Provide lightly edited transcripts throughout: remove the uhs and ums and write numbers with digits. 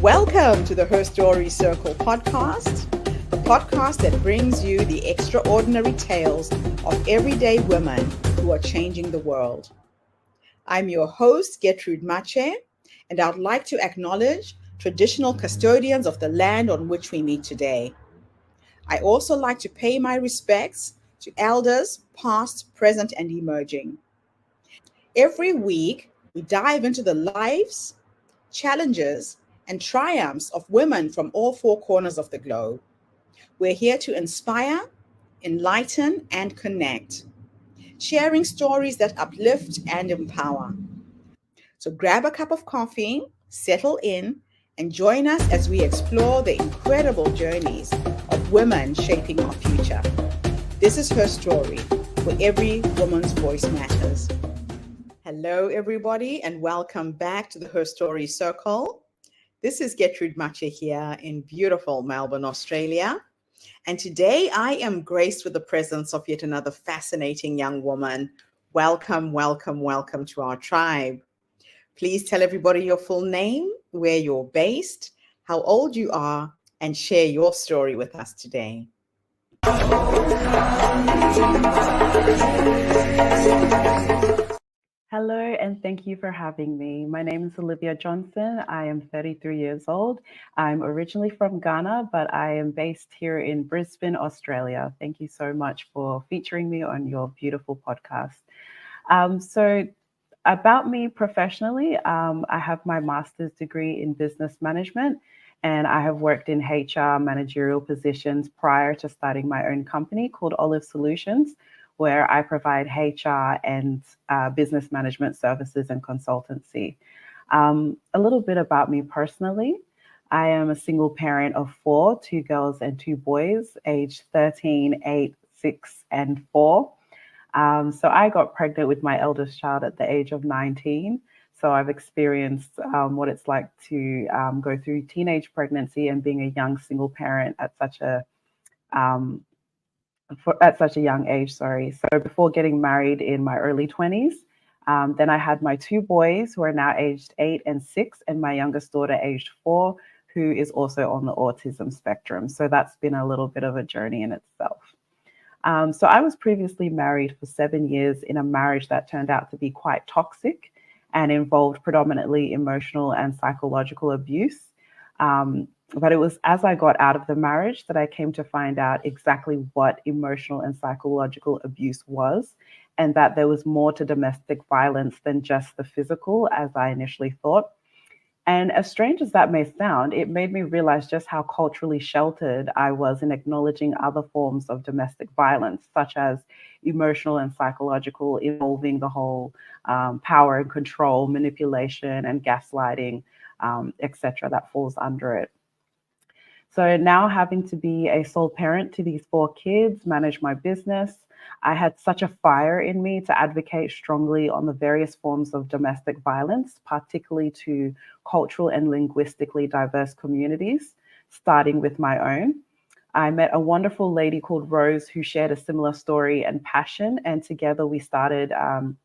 Welcome to the Her Story Circle podcast, the podcast that brings you the extraordinary tales of everyday women who are changing the world. I'm your host, Gertrude Mache, and I'd like to acknowledge traditional custodians of the land on which we meet today. I also like to pay my respects to elders, past, present, and emerging. Every week, we dive into the lives, challenges, and triumphs of women from all four corners of the globe. We're here to inspire, enlighten, and connect, sharing stories that uplift and empower. So grab a cup of coffee, settle in, and join us as we explore the incredible journeys of women shaping our future. This is Her Story, where every woman's voice matters. Hello, everybody, and welcome back to the Her Story Circle. This is Gertrude Mache here in beautiful Melbourne, Australia. And today I am graced with the presence of yet another fascinating young woman. Welcome, welcome, welcome to our tribe. Please tell everybody your full name, where you're based, how old you are, and share your story with us today. Hello, and thank you for having me. My name is Olivia Johnson. I am 33 years old. I'm originally from Ghana, but I am based here in Brisbane, Australia. Thank you so much for featuring me on your beautiful podcast. So about me professionally, I have my master's degree in business management, and I have worked in HR managerial positions prior to starting my own company called Olive Solutions, where I provide HR and business management services and consultancy. A little bit about me personally. I am a single parent of 4, 2 girls and 2 boys, aged 13, 8, 6, and 4. So I got pregnant with my eldest child at the age of 19. So I've experienced what it's like to go through teenage pregnancy and being a young single parent at such a young age, So before getting married in my early 20s, then I had my 2 boys who are now aged 8 and 6, and my youngest daughter aged 4, who is also on the autism spectrum. So that's been a little bit of a journey in itself. So I was previously married for 7 years in a marriage that turned out to be quite toxic and involved predominantly emotional and psychological abuse. But it was as I got out of the marriage that I came to find out exactly what emotional and psychological abuse was, and that there was more to domestic violence than just the physical, as I initially thought. And as strange as that may sound, it made me realize just how culturally sheltered I was in acknowledging other forms of domestic violence, such as emotional and psychological, involving the whole power and control, manipulation and gaslighting, etc., that falls under it. So now having to be a sole parent to these 4 kids, manage my business, I had such a fire in me to advocate strongly on the various forms of domestic violence, particularly to cultural and linguistically diverse communities, starting with my own. I met a wonderful lady called Rose who shared a similar story and passion, and together we started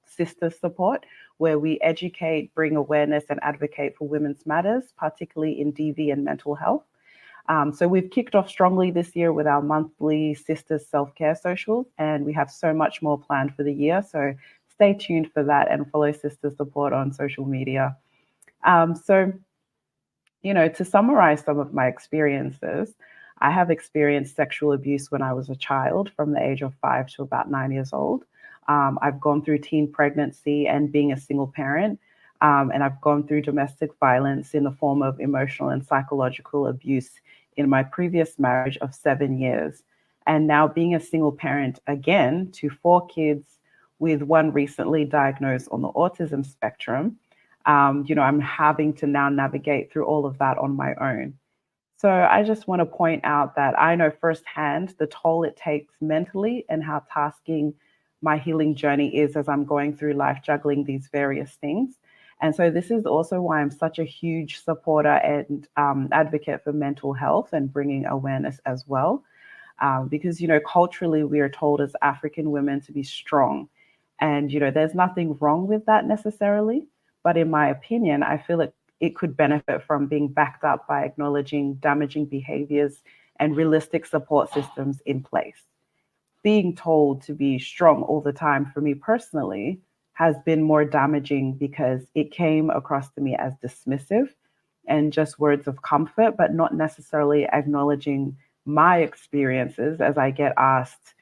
Sister Support, where we educate, bring awareness, and advocate for women's matters, particularly in DV and mental health. So we've kicked off strongly this year with our monthly Sisters Self-Care socials, and we have so much more planned for the year. So stay tuned for that and follow Sister Support on social media. So, to summarize some of my experiences, I have experienced sexual abuse when I was a child from the age of 5 to about 9 years old. I've gone through teen pregnancy and being a single parent. And I've gone through domestic violence in the form of emotional and psychological abuse in my previous marriage of 7 years. And now being a single parent again to 4 kids with one recently diagnosed on the autism spectrum, I'm having to now navigate through all of that on my own. So I just want to point out that I know firsthand the toll it takes mentally and how tasking my healing journey is as I'm going through life juggling these various things. And so this is also why I'm such a huge supporter and advocate for mental health and bringing awareness as well. Because, culturally, we are told as African women to be strong. And, there's nothing wrong with that necessarily. But in my opinion, I feel it could benefit from being backed up by acknowledging damaging behaviors and realistic support systems in place. Being told to be strong all the time for me personally has been more damaging because it came across to me as dismissive and just words of comfort, but not necessarily acknowledging my experiences as I get asked,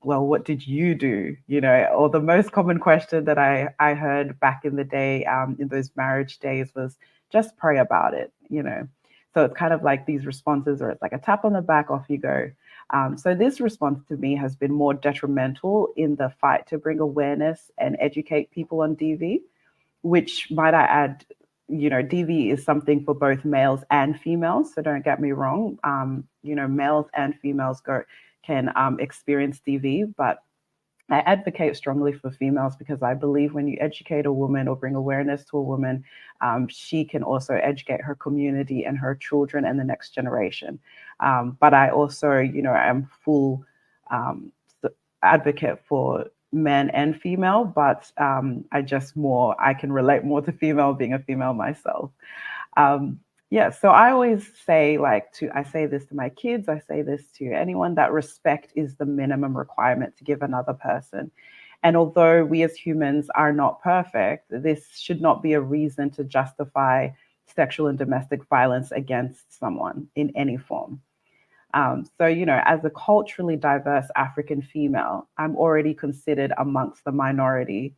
well, what did you do? You know, or the most common question that I heard back in the day, in those marriage days, was just pray about it, you know. So it's kind of like these responses, or it's like a tap on the back, off you go. So this response to me has been more detrimental in the fight to bring awareness and educate people on DV, which, might I add, you know, DV is something for both males and females. So don't get me wrong. You know, males and females can experience DV, but I advocate strongly for females because I believe when you educate a woman or bring awareness to a woman, she can also educate her community and her children and the next generation. But I also, you know, am full advocate for men and female, but I can relate more to female, being a female myself. Yeah, so I always say, I say this to my kids, I say this to anyone, that respect is the minimum requirement to give another person. And although we as humans are not perfect, this should not be a reason to justify sexual and domestic violence against someone in any form. So, you know, as a culturally diverse African female, I'm already considered amongst the minority.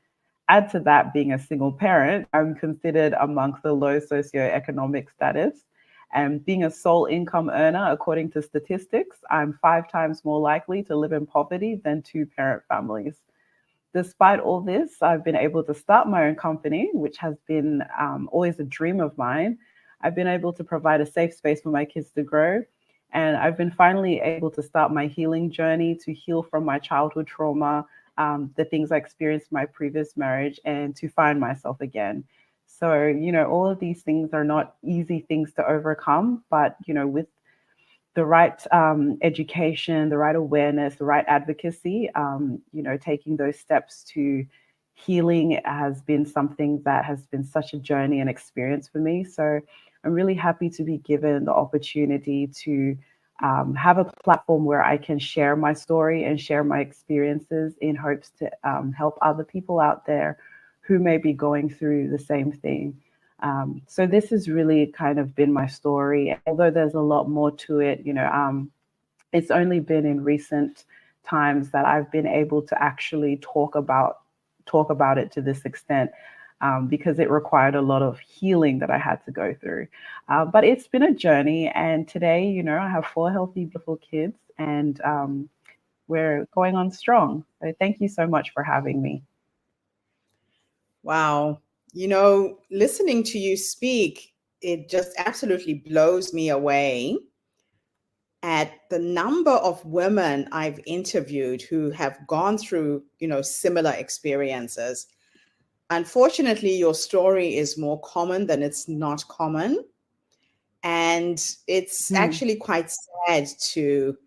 Add to that being a single parent, I'm considered amongst the low socioeconomic status. And being a sole income earner, according to statistics, I'm 5 times more likely to live in poverty than two-parent families. Despite all this, I've been able to start my own company, which has been always a dream of mine. I've been able to provide a safe space for my kids to grow. And I've been finally able to start my healing journey to heal from my childhood trauma, the things I experienced in my previous marriage, and to find myself again. So, you know, all of these things are not easy things to overcome, but, you know, with the right education, the right awareness, the right advocacy, you know, taking those steps to healing has been something that has been such a journey and experience for me. So I'm really happy to be given the opportunity to have a platform where I can share my story and share my experiences in hopes to help other people out there who may be going through the same thing. So this has really kind of been my story. Although there's a lot more to it, you know, it's only been in recent times that I've been able to actually talk about it to this extent, because it required a lot of healing that I had to go through. But it's been a journey, and today, you know, I have 4 healthy, beautiful kids, and we're going on strong. So thank you so much for having me. Wow. You know, listening to you speak, it just absolutely blows me away at the number of women I've interviewed who have gone through, you know, similar experiences. Unfortunately, your story is more common than it's not common. And it's Mm, actually quite sad to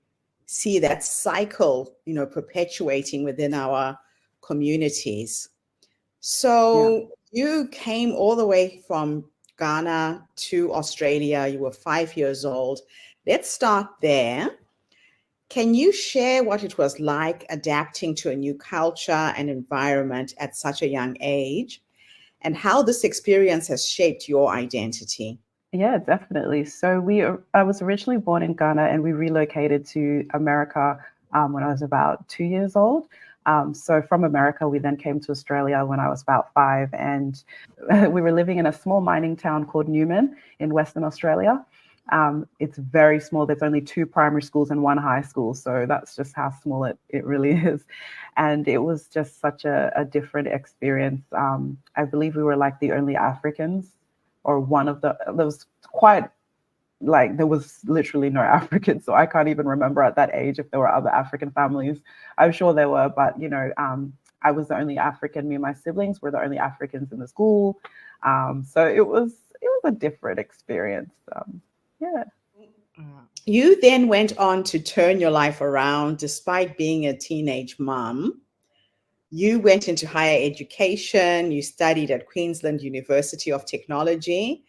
see that cycle, you know, perpetuating within our communities. yeah. So you came all the way from Ghana to Australia. You were 5 years old. Let's start there. Can you share what it was like adapting to a new culture and environment at such a young age, and how this experience has shaped your identity? Yeah, definitely. So I was originally born in Ghana, and we relocated to America when I was about 2 years old. So from America, we then came to Australia when I was about 5, and we were living in a small mining town called Newman in Western Australia. It's very small. There's only 2 primary schools and 1 high school. So that's just how small it really is. And it was just such a different experience. I believe we were like the only Africans, or there was quite, like, there was literally no Africans. So I can't even remember at that age if there were other African families. I'm sure there were, but, you know, I was the only African. Me and my siblings were the only Africans in the school. So it was a different experience. Yeah. You then went on to turn your life around despite being a teenage mom. You went into higher education, you studied at Queensland University of Technology,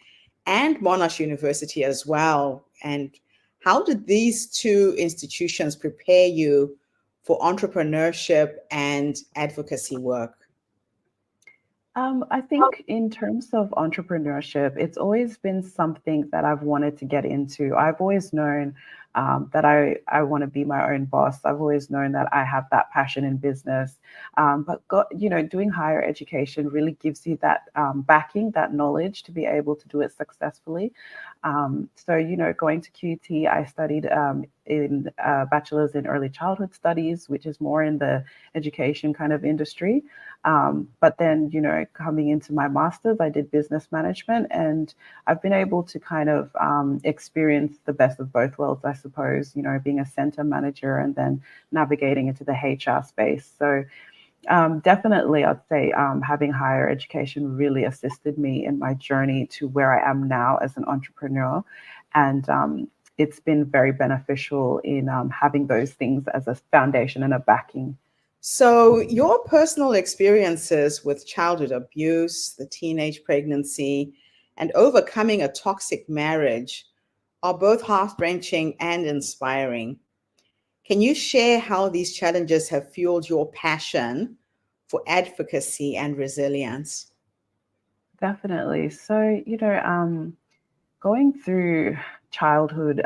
and Monash University as well. And how did these two institutions prepare you for entrepreneurship and advocacy work? I think in terms of entrepreneurship, it's always been something that I've wanted to get into. I've always known that I want to be my own boss. I've always known that I have that passion in business. Doing higher education really gives you that backing, that knowledge to be able to do it successfully. Going to QT, I studied in bachelor's in early childhood studies, which is more in the education kind of industry. But then, coming into my master's, I did business management, and I've been able to kind of experience the best of both worlds, I suppose, being a center manager and then navigating into the HR space. So definitely, I'd say having higher education really assisted me in my journey to where I am now as an entrepreneur. And it's been very beneficial in having those things as a foundation and a backing. So, your personal experiences with childhood abuse, the teenage pregnancy, and overcoming a toxic marriage are both heart wrenching and inspiring. Can you share how these challenges have fueled your passion for advocacy and resilience? Definitely. So, going through childhood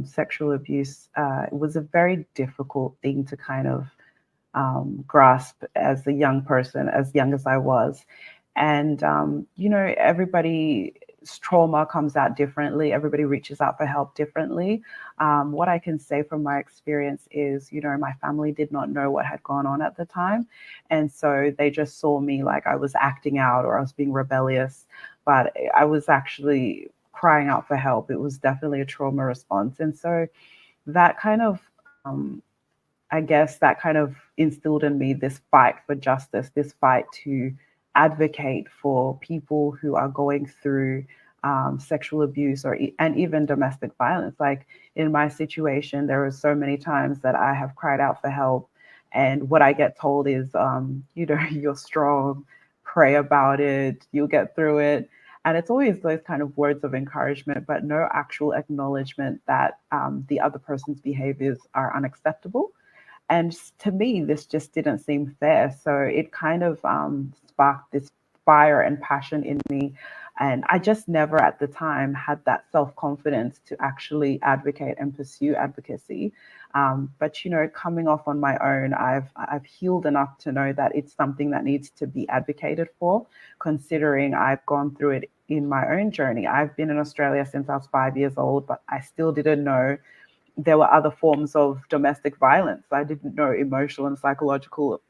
sexual abuse was a very difficult thing to kind of grasp as a young person, as young as I was. And, everybody's trauma comes out differently. Everybody reaches out for help differently. What I can say from my experience is, my family did not know what had gone on at the time. And so they just saw me like I was acting out or I was being rebellious, but I was actually crying out for help. It was definitely a trauma response. And so that kind of, I guess that kind of instilled in me this fight for justice, this fight to advocate for people who are going through sexual abuse and even domestic violence. Like in my situation, there were so many times that I have cried out for help, and what I get told is, you're strong, pray about it, you'll get through it. And it's always those kind of words of encouragement, but no actual acknowledgement that the other person's behaviors are unacceptable. And to me, this just didn't seem fair. So it kind of sparked this fire and passion in me. And I just never at the time had that self confidence to actually advocate and pursue advocacy. But coming off on my own, I've healed enough to know that it's something that needs to be advocated for, considering I've gone through it in my own journey. I've been in Australia since I was 5 years old, but I still didn't know there were other forms of domestic violence. I didn't know emotional and psychological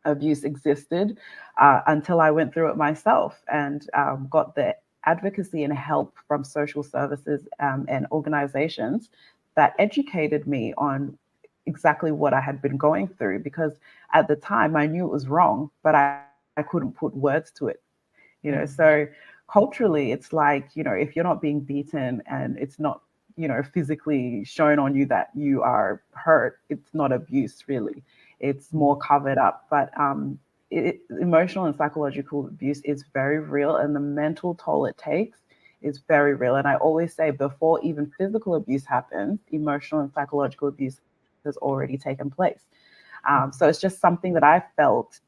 abuse existed until I went through it myself and got the advocacy and help from social services and organizations that educated me on exactly what I had been going through. Because at the time I knew it was wrong, but I couldn't put words to it. So culturally, it's like, if you're not being beaten and it's not physically shown on you that you are hurt, it's not abuse really. It's more covered up. But emotional and psychological abuse is very real, and the mental toll it takes is very real. And I always say before even physical abuse happens, emotional and psychological abuse has already taken place. So it's just something that I felt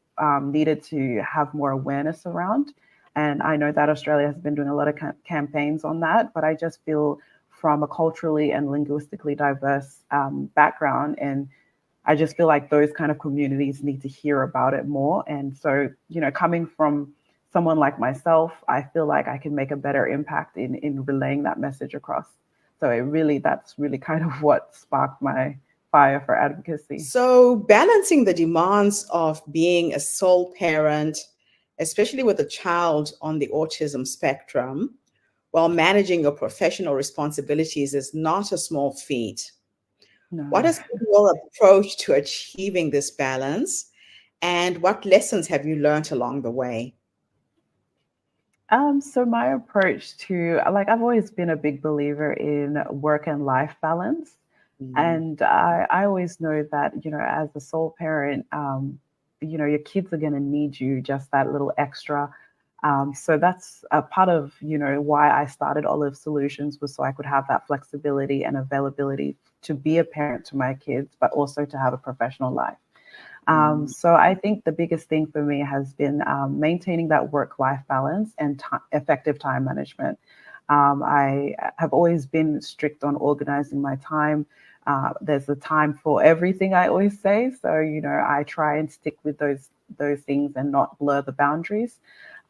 needed to have more awareness around. And I know that Australia has been doing a lot of campaigns on that, but I just feel from a culturally and linguistically diverse background. And I just feel like those kind of communities need to hear about it more. And so, coming from someone like myself, I feel like I can make a better impact in relaying that message across. So that's really kind of what sparked my fire for advocacy. So, balancing the demands of being a sole parent, especially with a child on the autism spectrum, while managing your professional responsibilities is not a small feat. What No. has been your approach to achieving this balance, and what lessons have you learned along the way? So my approach to, like, I've always been a big believer in work and life balance. Mm, And I always know that, as a sole parent, your kids are going to need you just that little extra. So that's a part of, why I started Olive Solutions, was so I could have that flexibility and availability to be a parent to my kids, but also to have a professional life. Mm. So I think the biggest thing for me has been maintaining that work-life balance and effective time management. I have always been strict on organizing my time. There's a time for everything, I always say. So, I try and stick with those things and not blur the boundaries.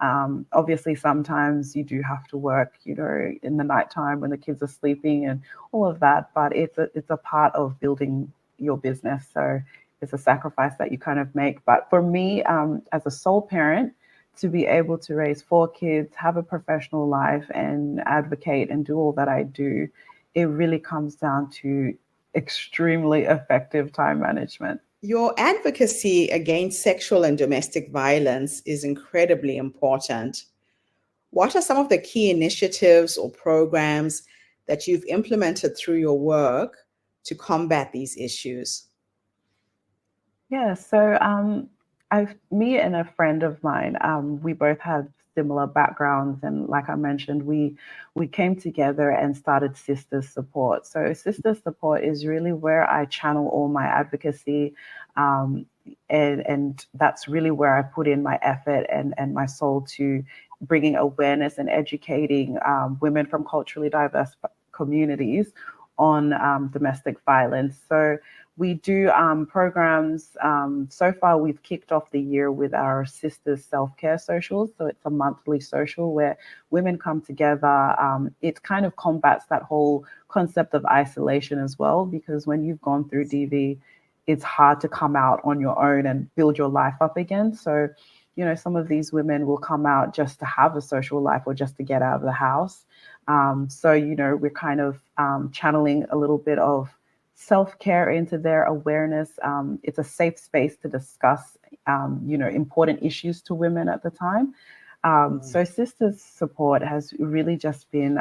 Obviously, sometimes you do have to work, in the nighttime when the kids are sleeping and all of that. But it's a part of building your business. So it's a sacrifice that you kind of make. But for me, as a sole parent, to be able to raise 4 kids, have a professional life, and advocate and do all that I do, it really comes down to extremely effective time management. Your advocacy against sexual and domestic violence is incredibly important. What are some of the key initiatives or programs that you've implemented through your work to combat these issues? Yeah, so me and a friend of mine, we both have similar backgrounds, and like I mentioned, we came together and started Sisters Support. So Sisters Support is really where I channel all my advocacy, um, and that's really where I put in my effort and my soul to bringing awareness and educating women from culturally diverse communities on domestic violence. So we do programs. So far, we've kicked off the year with our Sisters Self Care Socials. So it's a monthly social where women come together. It kind of combats that whole concept of isolation as well, because when you've gone through DV, it's hard to come out on your own and build your life up again. So, some of these women will come out just to have a social life or just to get out of the house. So, we're kind of channeling a little bit of self-care into their awareness. It's a safe space to discuss, important issues to women at the time. So Sisters Support has really just been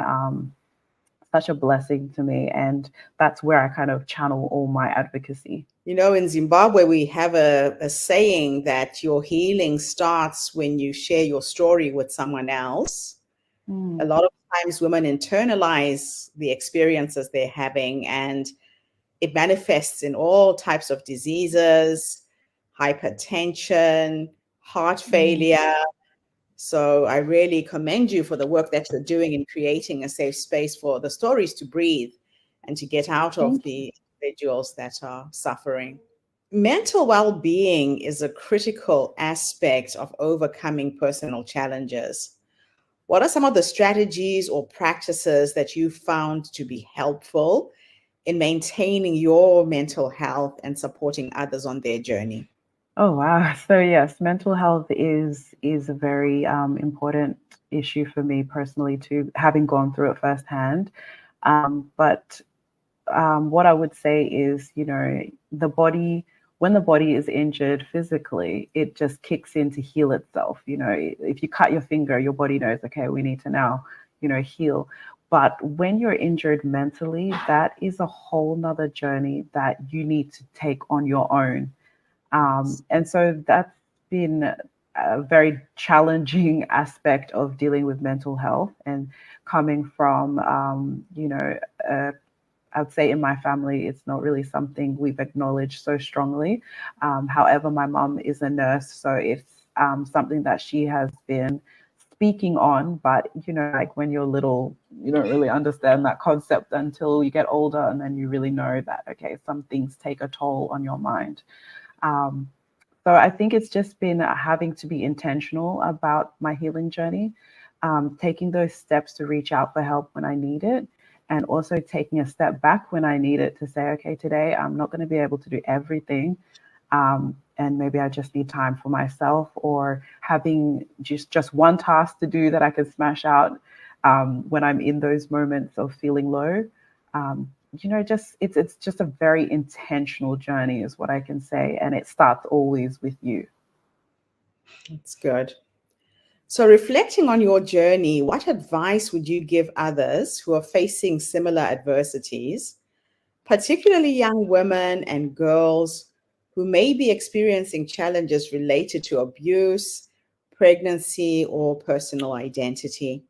such a blessing to me. And that's where I kind of channel all my advocacy. In Zimbabwe, we have a saying that your healing starts when you share your story with someone else. A Mm, lot of times, women internalize the experiences they're having, and it manifests in all types of diseases, hypertension, heart mm, failure. So I really commend you for the work that you're doing in creating a safe space for the stories to breathe and to get out of thank you. the individuals that are suffering. Mental well being is a critical aspect of overcoming personal challenges. What are some of the strategies or practices that you found to be helpful in maintaining your mental health and supporting others on their journey? Oh wow! So yes, mental health is a very important issue for me personally too, having gone through it firsthand. But what I would say is, the body, when the body is injured physically, it just kicks in to heal itself. If you cut your finger, your body knows, okay, we need to now, heal. But when you're injured mentally, that is a whole nother journey that you need to take on your own. And so that's been a very challenging aspect of dealing with mental health and coming from, I'd say in my family, it's not really something we've acknowledged so strongly. However, my mom is a nurse, so it's something that she has been speaking on. But, like when you're little, you don't really understand that concept until you get older, and then you really know that, okay, some things take a toll on your mind. Um, so I think it's just been having to be intentional about my healing journey, taking those steps to reach out for help when I need it, and also taking a step back when I need it to say, okay, today I'm not going to be able to do everything. And maybe I just need time for myself, or having just one task to do that I can smash out when I'm in those moments of feeling low. Just it's just a very intentional journey, is what I can say, and it starts always with you. That's good. So, reflecting on your journey, what advice would you give others who are facing similar adversities, particularly young women and girls who may be experiencing challenges related to abuse, pregnancy or personal identity?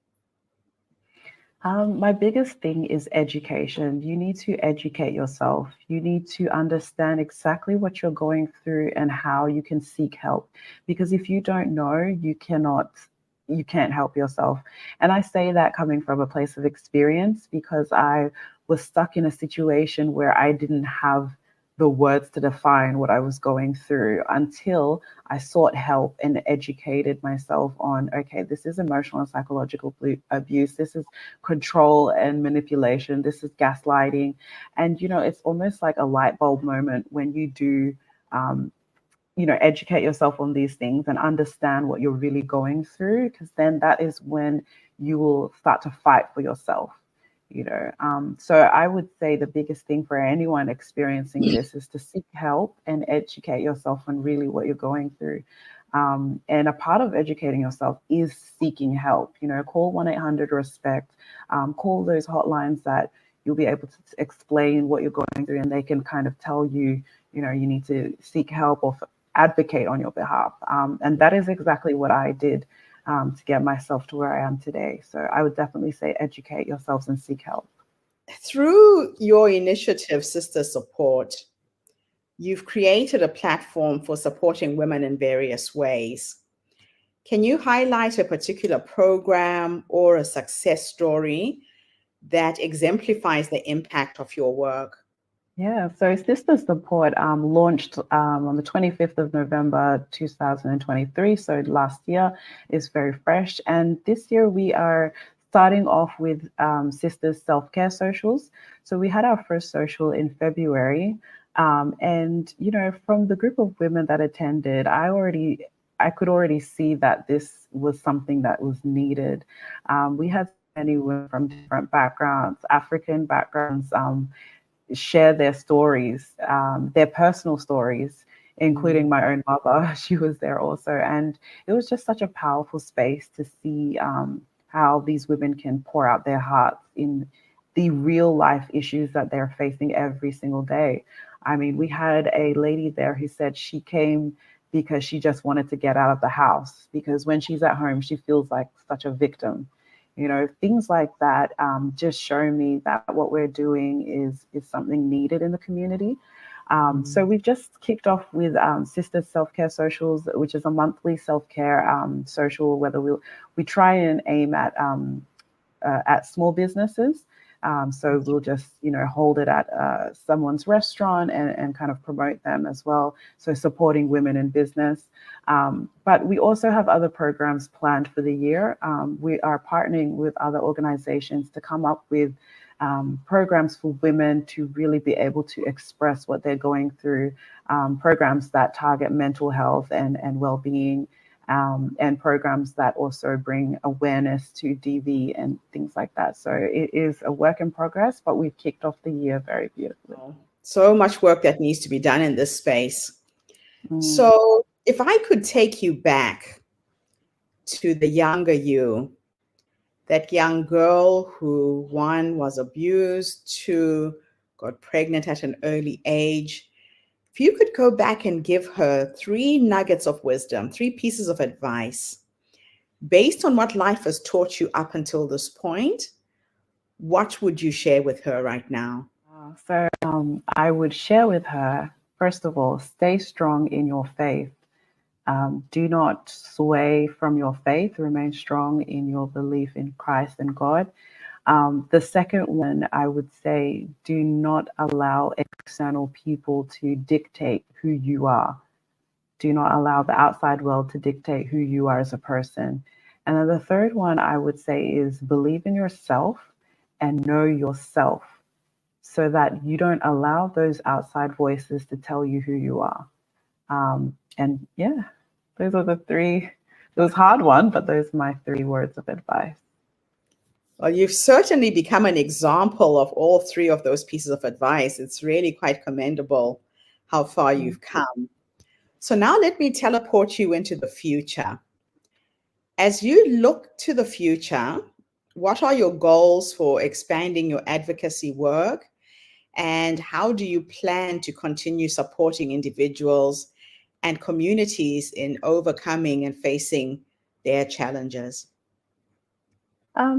My biggest thing is education. You need to educate yourself. You need to understand exactly what you're going through and how you can seek help. Because if you don't know, you can't help yourself. And I say that coming from a place of experience because I was stuck in a situation where I didn't have the words to define what I was going through until I sought help and educated myself on, okay, this is emotional and psychological abuse. This is control and manipulation. This is gaslighting. And, it's almost like a light bulb moment when you do, um, educate yourself on these things and understand what you're really going through, because then that is when you will start to fight for yourself. So I would say the biggest thing for anyone experiencing this is to seek help and educate yourself on really what you're going through. And a part of educating yourself is seeking help. Call 1-800-RESPECT, call those hotlines that you'll be able to explain what you're going through, and they can kind of tell you, you need to seek help or advocate on your behalf. And that is exactly what I did to get myself to where I am today. So I would definitely say educate yourselves and seek help. Through your initiative, Sister Support, you've created a platform for supporting women in various ways. Can you highlight a particular program or a success story that exemplifies the impact of your work? Yeah, so Sister Support launched on the 25th of November 2023. So last year is very fresh. And this year we are starting off with Sisters Self-Care Socials. So we had our first social in February. And, from the group of women that attended, I could already see that this was something that was needed. We had many women from different backgrounds, African backgrounds, share their stories, their personal stories, including my own mother. She was there also. And it was just such a powerful space to see how these women can pour out their hearts in the real life issues that they're facing every single day. I mean, we had a lady there who said she came because she just wanted to get out of the house, because when she's at home, she feels like such a victim. Things like that just show me that what we're doing is something needed in the community. So we've just kicked off with Sisters Self-Care Socials, which is a monthly self-care social, whether we try and aim at small businesses. So we'll just, hold it at someone's restaurant and kind of promote them as well. So supporting women in business. But we also have other programs planned for the year. We are partnering with other organizations to come up with programs for women to really be able to express what they're going through, programs that target mental health and well-being, and programs that also bring awareness to DV and things like that. So it is a work in progress, but we've kicked off the year very beautifully. So much work that needs to be done in this space. So if I could take you back to the younger you, that young girl who, one, was abused, two, got pregnant at an early age, if you could go back and give her 3 nuggets of wisdom, 3 pieces of advice, based on what life has taught you up until this point, what would you share with her right now? So I would share with her, first of all, stay strong in your faith. Do not sway from your faith. Remain strong in your belief in Christ and God. The second one, I would say, do not allow external people to dictate who you are. Do not allow the outside world to dictate who you are as a person. And then the third one I would say is believe in yourself and know yourself, so that you don't allow those outside voices to tell you who you are. And yeah, those are the three. It was a hard one, but those are my 3 words of advice. Well, you've certainly become an example of all 3 of those pieces of advice. It's really quite commendable how far you've come. So now let me teleport you into the future. As you look to the future, what are your goals for expanding your advocacy work? And how do you plan to continue supporting individuals and communities in overcoming and facing their challenges?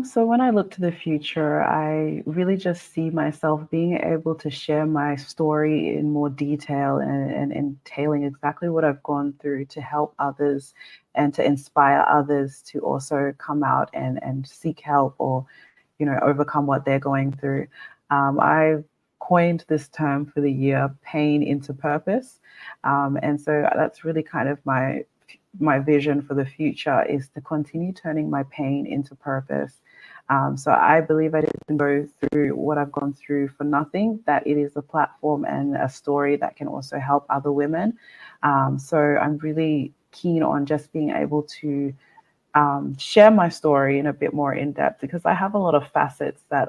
So when I look to the future, I really just see myself being able to share my story in more detail and entailing exactly what I've gone through to help others and to inspire others to also come out and seek help or, overcome what they're going through. I've coined this term for the year, pain into purpose. And so that's really kind of my vision for the future is to continue turning my pain into purpose. So I believe I didn't go through what I've gone through for nothing, that it is a platform and a story that can also help other women. So I'm really keen on just being able to share my story in a bit more in depth because I have a lot of facets that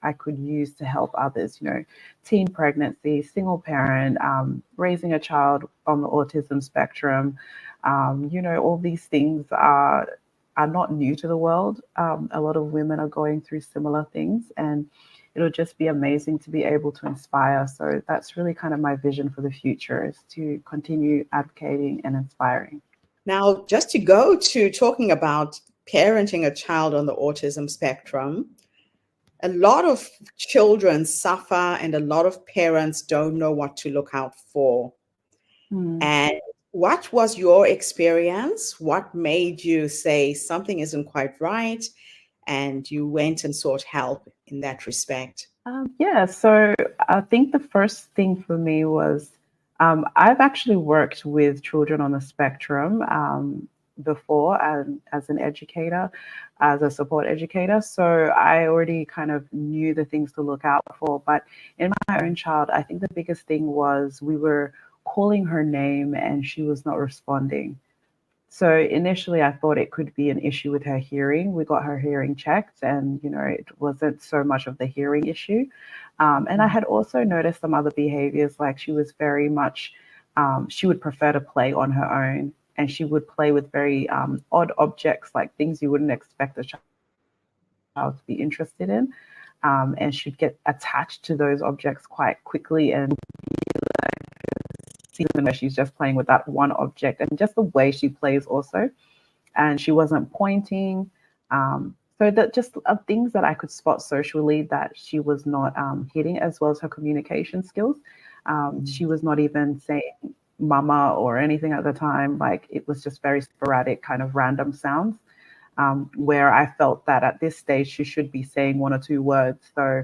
I could use to help others, teen pregnancy, single parent, raising a child on the autism spectrum. All these things are not new to the world. A lot of women are going through similar things, and it'll just be amazing to be able to inspire. So that's really kind of my vision for the future is to continue advocating and inspiring. Now, just to go to talking about parenting a child on the autism spectrum, a lot of children suffer and a lot of parents don't know what to look out for. Hmm. And what was your experience? What made you say something isn't quite right? And you went and sought help in that respect. Yeah, so I think the first thing for me was I've actually worked with children on the spectrum before as an educator, as a support educator. So I already kind of knew the things to look out for. But in my own child, I think the biggest thing was we were calling her name and she was not responding. So initially, I thought it could be an issue with her hearing. We got her hearing checked, and it wasn't so much of the hearing issue. And I had also noticed some other behaviors, like she was very much, she would prefer to play on her own, and she would play with very odd objects, like things you wouldn't expect a child to be interested in. And she'd get attached to those objects quite quickly and season where she's just playing with that one object and just the way she plays also. And she wasn't pointing. So that just things that I could spot socially that she was not hitting, as well as her communication skills. She was not even saying mama or anything at the time. Like it was just very sporadic, kind of random sounds. Where I felt that at this stage she should be saying one or two words. So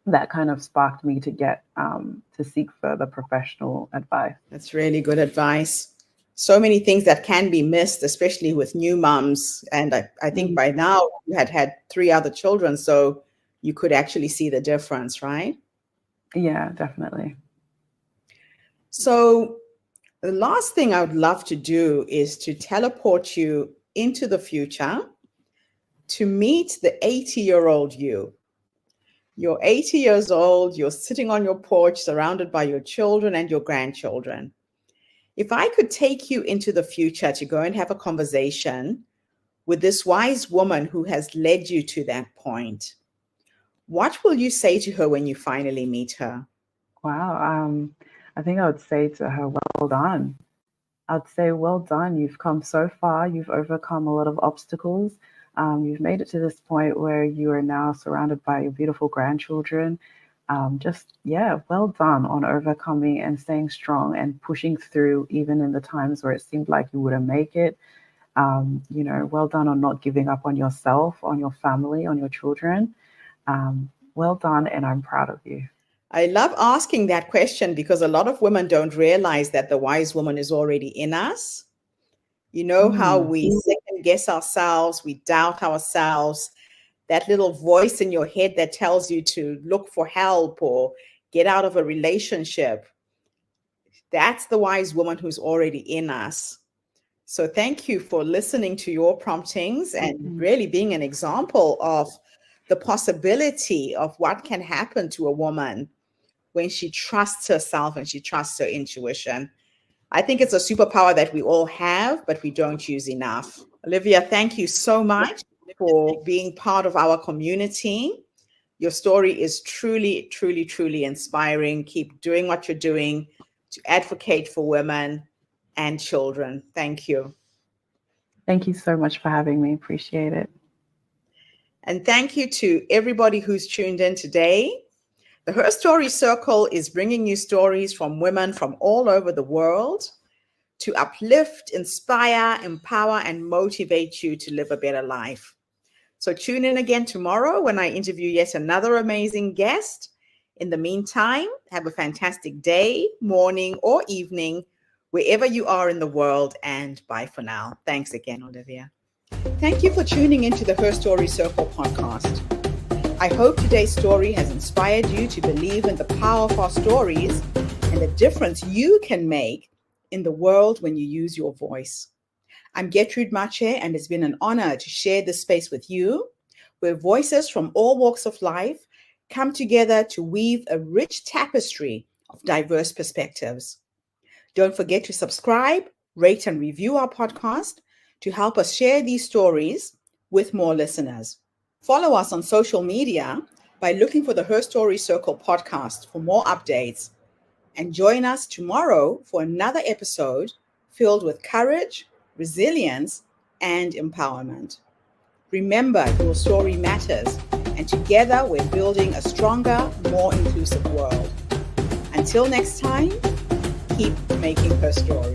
that kind of sparked me to get to seek further professional advice. That's really good advice. So many things that can be missed, especially with new moms. And I think Mm, by now you had three other children, so you could actually see the difference, right? yeah, definitely. So the last thing I would love to do is to teleport you into the future to meet the 80-year-old you. You're 80 years old, you're sitting on your porch surrounded by your children and your grandchildren. If I could take you into the future to go and have a conversation with this wise woman who has led you to that point, what will you say to her when you finally meet her? Wow. I think I would say to her, well done. I'd say, well done. You've come so far. You've overcome a lot of obstacles. You've made it to this point where you are now surrounded by your beautiful grandchildren. Yeah, well done on overcoming and staying strong and pushing through, even in the times where it seemed like you wouldn't make it. Well done on not giving up on yourself, on your family, on your children. Well done, and I'm proud of you. I love asking that question because a lot of women don't realize that the wise woman is already in us. You know how Mm, we second guess ourselves, we doubt ourselves, that little voice in your head that tells you to look for help or get out of a relationship. That's the wise woman who's already in us. So thank you for listening to your promptings and mm. really being an example of the possibility of what can happen to a woman when she trusts herself and she trusts her intuition. I think it's a superpower that we all have, but we don't use enough. Olivia, thank you so much for being part of our community. Your story is truly, truly, truly inspiring. Keep doing what you're doing to advocate for women and children. Thank you. Thank you so much for having me. Appreciate it. And thank you to everybody who's tuned in today. The Her Story Circle is bringing you stories from women from all over the world to uplift, inspire, empower, and motivate you to live a better life. So tune in again tomorrow when I interview yet another amazing guest. In the meantime, have a fantastic day, morning, or evening, wherever you are in the world, and bye for now. Thanks again, Olivia. Thank you for tuning into the Her Story Circle podcast. I hope today's story has inspired you to believe in the power of our stories and the difference you can make in the world when you use your voice. I'm Gertrude Mache, and it's been an honor to share this space with you, where voices from all walks of life come together to weave a rich tapestry of diverse perspectives. Don't forget to subscribe, rate, and review our podcast to help us share these stories with more listeners. Follow us on social media by looking for the Her Story Circle podcast for more updates. And join us tomorrow for another episode filled with courage, resilience, and empowerment. Remember, your story matters, and together we're building a stronger, more inclusive world. Until next time, keep making her story.